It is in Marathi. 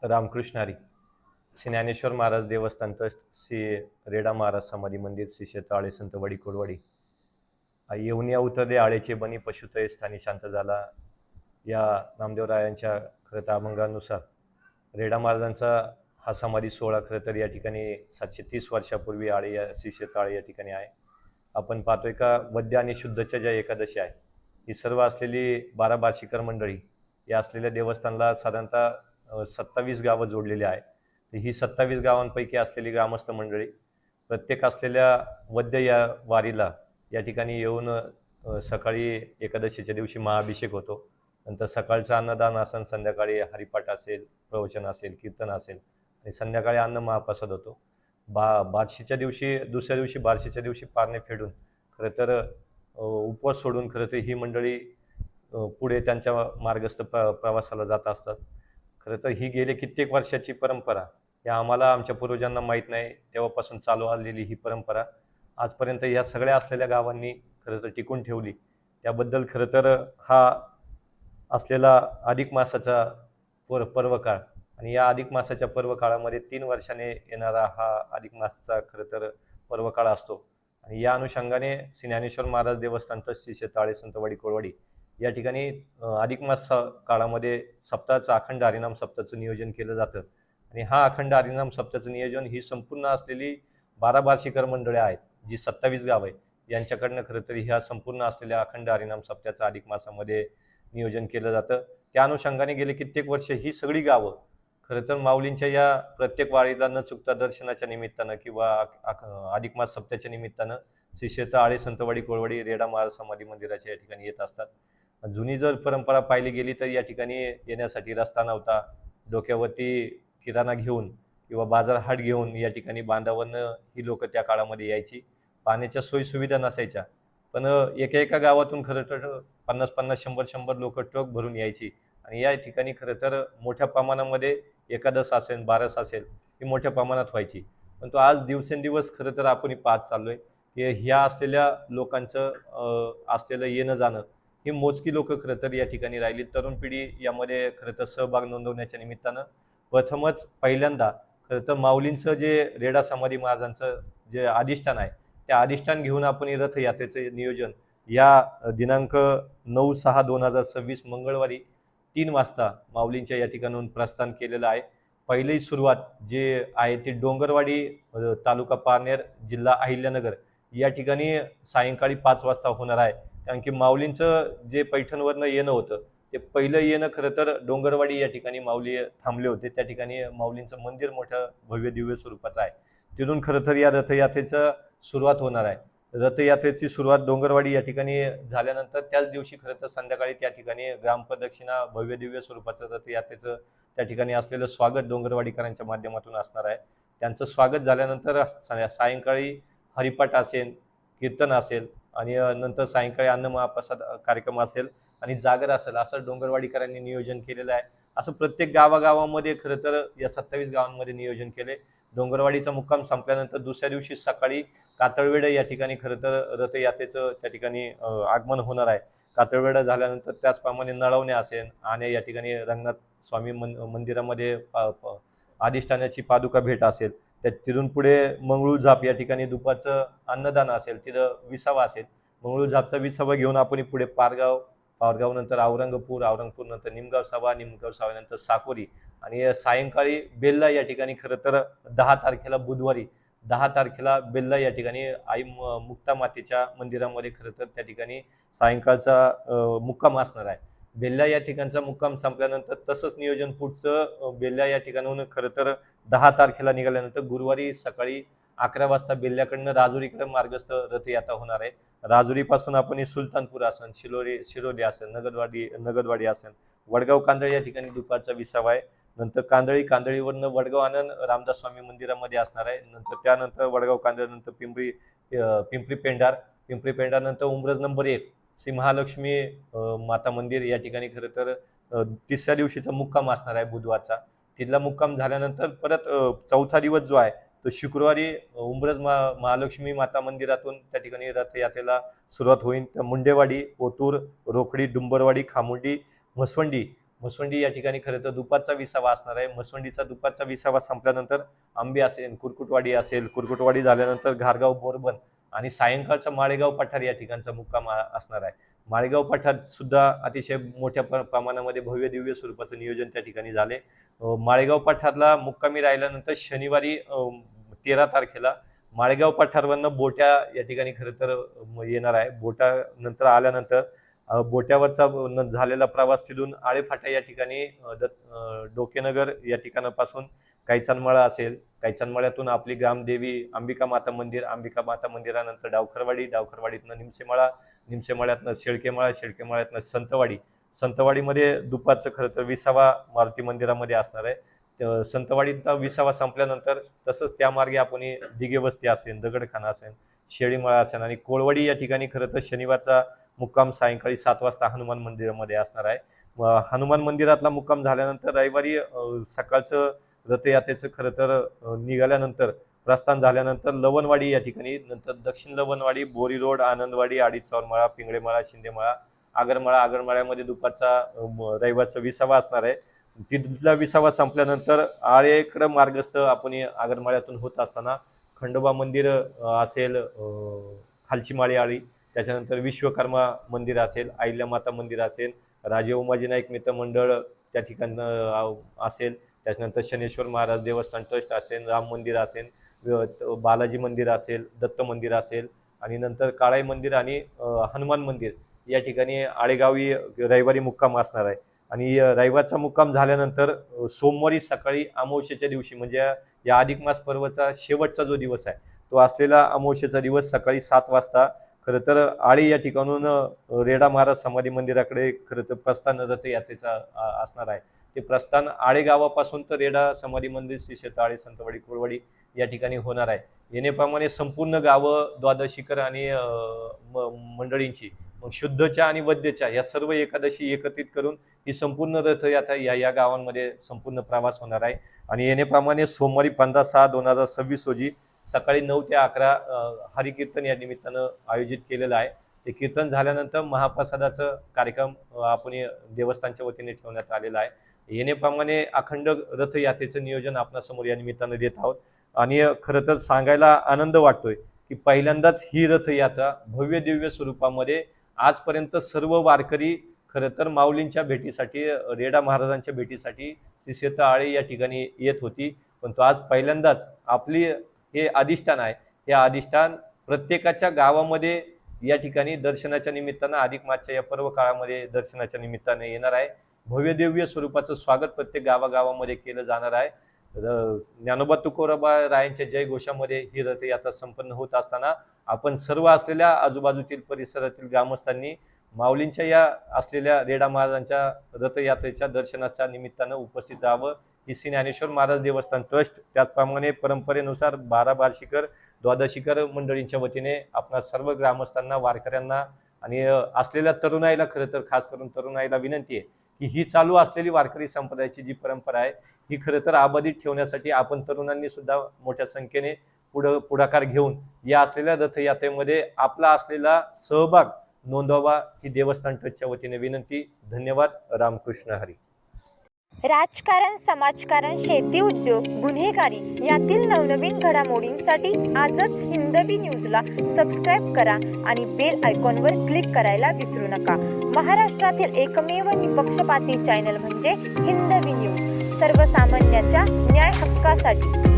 रामकृष्ण हरी. श्री ज्ञानेश्वर महाराज देवस्थान ट्रस्ट, श्री रेडा महाराज समाधी मंदिर, श्री क्षेत्र आळे संतवाडी कोडवाडी. येऊन या उतरले आळेचे बनी पशुतय स्थानी शांत झाला. या नामदेवरायांच्या खरं तर अभंगानुसार रेडा महाराजांचा हा समाधी सोहळा खरं तर या ठिकाणी 730 वर्षापूर्वी आळे या श्री क्षेत्र आळे या ठिकाणी आहे. आपण पाहतोय का वद्य आणि शुद्धच्या ज्या एकादशी आहे, ही सर्व असलेली 12 बार्शीकर मंडळी या असलेल्या देवस्थानला साधारणतः 27 गावं जोडलेली आहे. ही 27 गावांपैकी असलेली ग्रामस्थ मंडळी प्रत्येक असलेल्या वद्य या वारीला या ठिकाणी येऊन सकाळी एकादशीच्या दिवशी महाअभिषेक होतो. नंतर सकाळचं अन्नदान असेल, संध्याकाळी हरिपाठ असेल, प्रवचन असेल, कीर्तन असेल आणि संध्याकाळी अन्न महाप्रसाद होतो. बार्शीच्या दिवशी, दुसऱ्या दिवशी बार्शीच्या दिवशी पारणे फेडून खरं तर उपवास सोडून खरं तर ही मंडळी पुढे त्यांच्या मार्गस्थ प्रवासाला जात असतात. खरं तर ही गेले कित्येक वर्षाची परंपरा, या आम्हाला आमच्या पूर्वजांना माहीत नाही तेव्हापासून चालू आलेली ही परंपरा आजपर्यंत या सगळ्या असलेल्या गावांनी खरं तर टिकून ठेवली. त्याबद्दल खरं तर हा असलेला अधिक मासाचा पर्वकाळ आणि या अधिक मासाच्या पर्वकाळामध्ये 3 वर्षाने येणारा हा अधिक मासाचा खरं तर पर्वकाळ असतो. आणि या अनुषंगाने श्री ज्ञानेश्वर महाराज देवस्थान ट्रस्ट, श्री क्षेत्र आळे संतवाडी कोडवाडी या ठिकाणी अधिक मास काळामध्ये सप्ताहाचं अखंड हरिनाम सप्ताहाचं नियोजन केलं जातं. आणि हा अखंड हरिनाम सप्ताहाचं नियोजन ही संपूर्ण असलेली 12 बार्शीकर मंडळी आहेत, जी 27 गाव आहे, यांच्याकडनं खरं तरी ह्या संपूर्ण असलेल्या अखंड हरिनाम सप्ताहाचं अधिक मासामध्ये नियोजन केलं जातं. त्या अनुषंगाने गेले कित्येक वर्ष ही सगळी गावं खरं तर माऊलींच्या या प्रत्येक वारीला न चुकता दर्शनाच्या निमित्तानं किंवा अधिक मास सप्त्याच्या निमित्तानं श्री क्षेत्र आळे संतवाडी कोळवाडी रेडा महाराज समाधी मंदिराच्या या ठिकाणी येत असतात. जुनी जर परंपरा पाहिली गेली तर या ठिकाणी येण्यासाठी रस्ता नव्हता. डोक्यावरती किराणा घेऊन किंवा बाजार हाट घेऊन या ठिकाणी बांधावरनं ही लोक त्या काळामध्ये यायची. पाण्याच्या सोयीसुविधा नसायच्या, पण एका गावातून खरं तर 50-50, 100-100 लोक ट्रक भरून यायची. आणि या ठिकाणी खरं तर मोठ्या प्रमाणामध्ये एकादश असेल, बारस असेल, ही मोठ्या प्रमाणात व्हायची. पण तो आज दिवसेंदिवस खरं तर आपण पाहत चाललोय की ह्या असलेल्या लोकांचं असलेलं येणं जाणं ही मोजकी लोक खरं तर या ठिकाणी राहिली. तरुण पिढी यामध्ये खरं तर सहभाग नोंदवण्याच्या निमित्तानं प्रथमच पहिल्यांदा खरं तर माऊलींचं जे रेडा समाधी महाराजांचं जे अधिष्ठान आहे, त्या अधिष्ठान घेऊन आपण रथयात्रेचं नियोजन या दिनांक 9/6/2026 मंगळवारी 3 वाजता माऊलींच्या या ठिकाणाहून प्रस्थान केलेलं आहे. पहिली सुरुवात जे आहे ती डोंगरवाडी, तालुका पारनेर, जिल्हा अहिल्यानगर या ठिकाणी सायंकाळी 5 वाजता होणार आहे. कारण की माऊलींचं जे पैठणवरनं येणं होतं ते पहिलं येणं खरं तर डोंगरवाडी या ठिकाणी माऊली थांबले होते. त्या ठिकाणी माऊलींचं मंदिर मोठं भव्य दिव्य स्वरूपाचं आहे. तिथून खरं तर या रथयात्रेचं सुरुवात होणार आहे. रथयात्रेची सुरुवात डोंगरवाडी या ठिकाणी झाल्यानंतर त्याच दिवशी खरं तर संध्याकाळी त्या ठिकाणी ग्रामप्रदक्षिणा भव्य दिव्य स्वरूपाचं रथयात्रेचं त्या ठिकाणी असलेलं स्वागत डोंगरवाडीकरांच्या माध्यमातून असणार आहे. त्यांचं स्वागत झाल्यानंतर सायंकाळी हरिपाठ असेल, कीर्तन असेल आणि नंतर सायंकाळी अन्न महाप्रसाद कार्यक्रम असेल आणि जागर असेल, असं डोंगरवाडीकरांनी नियोजन केलेलं आहे. असं प्रत्येक गावागावामध्ये खरं तर या 27 गावांमध्ये नियोजन केले. डोंगरवाडीचा मुक्काम संपल्यानंतर दुसऱ्या दिवशी सकाळी कातळवेढा या ठिकाणी खरं तर रथयात्रेचं त्या ठिकाणी आगमन होणार आहे. कातळवेढा झाल्यानंतर त्याचप्रमाणे नळवणे असेल आणि या ठिकाणी रंगनाथ स्वामी मंदिरामध्ये अधिष्ठानाची पादुका भेट असेल. त्या तिथून पुढे मंगळू झाप या ठिकाणी दुपारचं अन्नदान असेल, तिथं विसावा असेल. मंगळू झापचा विसावा घेऊन आपण पुढे पारगाव नंतर औरंगपूर नंतर निमगाव सभा, निमगाव सभानंतर साकोरी आणि सायंकाळी बेल्ला या ठिकाणी खरं तर 10 तारखेला बुधवारी 10 तारखेला बेल्ला या ठिकाणी आई मुक्ता मातेच्या मंदिरामध्ये खरं तर त्या ठिकाणी सायंकाळचा मुक्काम असणार आहे. बेल्ला या ठिकाणचा मुक्काम संपल्यानंतर तसंच नियोजन पुढचं बेल्ला या ठिकाणाहून खरं तर 10 तारखेला निघाल्यानंतर गुरुवारी सकाळी 11 वाजता बेल्ल्याकडनं राजुरीकडे मार्गस्थ रथयात्रा होणार आहे. राजुरीपासून आपण सुलतानपूर असेल, शिरोली असेल, नगदवाडी असेल, वडगाव कांदळी या ठिकाणी दुपारचा विसावा आहे. नंतर कांदळीवरनं वडगाव आनंद रामदास स्वामी मंदिरामध्ये असणार आहे. त्यानंतर वडगाव कांदळी नंतर पिंपरी पेंढार नंतर उमरज नंबर 1 श्री महालक्ष्मी माता मंदिर या ठिकाणी खरं तर तिसऱ्या दिवशीचा मुक्काम असणार आहे बुधवारचा. तिथला मुक्काम झाल्यानंतर परत चौथा दिवस जो आहे तो शुक्रवारी उमरज महालक्ष्मी माता मंदिरातून त्या ठिकाणी रथयात्रेला सुरुवात होईल. तर मुंडेवाडी, ओतूर, रोकडी, डुंबरवाडी, खामुंडी, म्हसवंडी म्हसवंडी या ठिकाणी खरं तर दुपारचा विसावा असणार आहे. म्हसवंडीचा दुपारचा विसावा संपल्यानंतर आंबे असेल, कुरकुटवाडी झाल्यानंतर घारगाव बोरबन आणि सायंकाळचा माळेगाव पठार या ठिकाणचा मुक्काम असणार आहे. माळेगाव पठार सुद्धा अतिशय मोठ्या प्रमाणामध्ये भव्य दिव्य स्वरूपाचं नियोजन त्या ठिकाणी झाले. माळेगाव पठारला मुक्कामी राहिल्यानंतर शनिवारी 13 तारखेला माळेगाव पठारवरनं बोट्या या ठिकाणी खरं तर येणार आहे. बोटा नंतर आल्यानंतर बोट्यावरचा झालेला प्रवास तिथून आळेफाटा या ठिकाणी डोकेनगर या ठिकाणापासून कैचानमळा असेल, कैचानमळ्यातून आपली ग्रामदेवी अंबिका माता मंदिरानंतर डावखरवाडीतनं निमसेमळ्यातनं शेळकेमळ्यातनं संतवाडीमध्ये दुपारचं खरं तर विसावा मारुती मंदिरामध्ये असणार आहे. संतवाडीचा विसावा संपल्यानंतर तसंच त्या मार्गे आपण दिघे वस्ती असेल, दगडखाना असेल, शेळीमळा असेल आणि कोळवाडी या ठिकाणी खरं तर शनिवारचा मुक्काम सायंकाळी 7 वाजता हनुमान मंदिरामध्ये असणार आहे. हनुमान मंदिरातला मुक्काम झाल्यानंतर रविवारी सकाळचं रथयात्रेचं खरं तर निघाल्यानंतर प्रस्थान झाल्यानंतर लवणवाडी या ठिकाणी, नंतर दक्षिण लवणवाडी, बोरी रोड, आनंदवाडी, आडीचौरमळा, पिंगळेमळा, शिंदेमळा, आगरमळ्यामध्ये दुपारचा रविवारचा विसावा असणार आहे. तिथला विसावा संपल्यानंतर आळेकडं मार्गस्थ आपण आगरमाळ्यातून होत असताना खंडोबा मंदिर असेल, खालची माळी आळी, त्याच्यानंतर विश्वकर्मा मंदिर असेल, अहिल्यामाता मंदिर असेल, राजे उमाजी नाईक मित्रमंडळ त्या ठिकाणं असेल, त्याच्यानंतर शनेश्वर महाराज देवस्थान ट्रस्ट असेल, राम मंदिर असेल, बालाजी मंदिर असेल, दत्त मंदिर असेल आणि नंतर काळाई मंदिर आणि हनुमान मंदिर या ठिकाणी आळेगावी रविवारी मुक्काम असणार आहे. आणि रविवारचा मुक्काम झाल्यानंतर सोमवारी सकाळी अमावस्येच्या दिवशी म्हणजे या अधिक मास पर्वचा शेवटचा जो दिवस आहे तो असलेला अमावस्येचा दिवस सकाळी 7 वाजता खरं तर आळे या ठिकाणून रेडा महाराज समाधी मंदिराकडे खरं तर प्रस्थान रथयात्रेचा असणार आहे. ते प्रस्थान आळे गावापासून तर रेडा समाधी मंदिर, श्री क्षेत्र आळे, संतवाडी, कोळवाडी या ठिकाणी होणार आहे. येण्याप्रमाणे संपूर्ण गावं द्वादशीकर आणि मंडळींची मग शुद्धच्या आणि वद्यच्या या सर्व एकादशी एकत्रित करून ही संपूर्ण रथयात्रा या गावांमध्ये संपूर्ण प्रवास होणार आहे. आणि येण्याप्रमाणे सोमवारी 15/6/2026 रोजी सकाळी 9 ते 11 हरिकीर्तन या निमित्तानं आयोजित केलेलं आहे. ते कीर्तन झाल्यानंतर महाप्रसादाचं कार्यक्रम आपण देवस्थानच्या वतीने ठेवण्यात आलेला आहे. येण्याप्रमाणे अखंड रथयात्रेचं नियोजन आपणासमोर या निमित्तानं देत आहोत. आणि खरं तर सांगायला आनंद वाटतोय की पहिल्यांदाच ही रथयात्रा भव्य दिव्य स्वरूपामध्ये आजपर्यंत सर्व वारकरी खरं तर माऊलींच्या भेटीसाठी, रेडा महाराजांच्या भेटीसाठी श्री क्षेत्र आळे या ठिकाणी येत होती. पण तो आज पहिल्यांदाच आपली हे अधिष्ठान आहे, हे अधिष्ठान प्रत्येकाच्या गावामध्ये या ठिकाणी दर्शनाच्या निमित्तानं अधिक मासच्या या पर्व काळामध्ये दर्शनाच्या निमित्तानं येणार आहे. भव्य दिव्य स्वरूपाचं स्वागत प्रत्येक गावागावामध्ये केलं जाणार आहे. ज्ञानोबा तुकोबा रायांच्या जय घोषामध्ये ही रथयात्रा संपन्न होत असताना आपण सर्व असलेल्या आजूबाजूतील परिसरातील ग्रामस्थांनी माऊलींच्या या असलेल्या रेडा महाराजांच्या रथयात्रेच्या दर्शनाच्या निमित्तानं उपस्थित राहावं ही श्री ज्ञानेश्वर महाराज देवस्थान ट्रस्ट त्याचप्रमाणे परंपरेनुसार 12 बार्शीकर द्वादशीकर मंडळींच्या वतीने आपणा सर्व ग्रामस्थांना, वारकऱ्यांना आणि असलेल्या तरुणाईला खरं तर खास करून तरुणाईला विनंती आहे की ही चालू असलेली वारकरी संप्रदायाची जी परंपरा आहे ही खरं तर अबाधित ठेवण्यासाठी आपण तरुणांनी सुद्धा मोठ्या संख्येने पुढाकार घेऊन या असलेल्या रथयात्रेमध्ये आपला असलेला सहभाग नोंदवावा ही देवस्थान ट्रस्टच्या वतीने विनंती. धन्यवाद. रामकृष्ण हरी. राजकारण, समाजकारण, शेती, उद्योग, गुन्हेगारी यातील नवनवीन घडामोडींसाठी आजच हिंदवी न्यूजला सबस्क्राईब करा आणि बेल आयकॉनवर क्लिक करायला विसरू नका. महाराष्ट्रातील एकमेव निपक्षपाती चॅनल म्हणजे हिंदवी न्यूज, सर्वसामान्यांच्या न्याय हक्कासाठी.